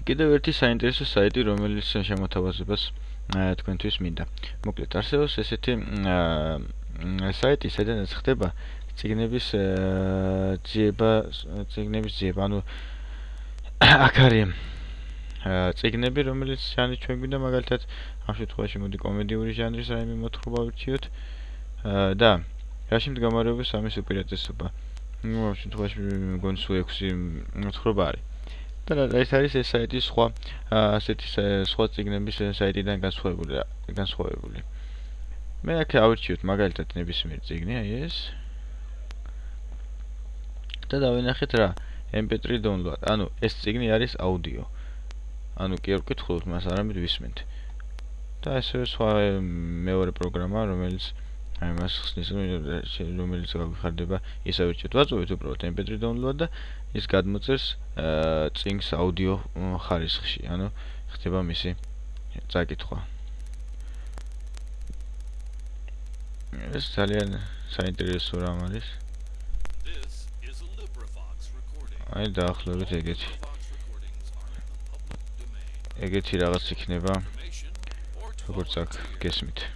კიდევ ერთი საინტერესო საიტი, რომელიც შემოთავაზებას თქვენთვის მინდა. მოკლედ, არსებობს ესეთი საიტი, სადაც ხდება წიგნების ძიება, ანუ აქ არის წიგნები, რომელიც ჟანრი ჩვენ გვინდა, მაგალითად, ამ შემთხვევაში მოდი კომედიური ჟანრის რაიმე მოთხრობა ვირჩიოთ და რაში მდგომარეობს ამის უპირატესობა. ამ შემთხვევაში მგონი სულ 6 მოთხრობა არის. და ეს არის ეს საიტი სხვა ასეთი სხვა წიგნების საიტიდან განსხვავებული. მე აქ ავირჩიოთ მაგალითად ნებისმიერ წიგნი, აი ეს. და დავინახეთ რა, MP3 download. ანუ ეს წიგნი არის აუდიო. ანუ კი არ ვკითხულობთ მას, არამედ ვისმენთ. და ესე სხვა მეორე პროგრამა, რომელიც აი მას ხსნის, რომელიც გავიხარდება, ის ავირჩიოთ. ვაწვევით უბრალოდ MP3 download და ის გადმოწერს წიგნს აუდიო ხარისხში, ანუ ხდება მისი წაკითხვა. ეს ძალიან საინტერესო რამ არის. აი დაახლოებით ეგეთი რაღაც იქნება, როგორც აქ გესმით.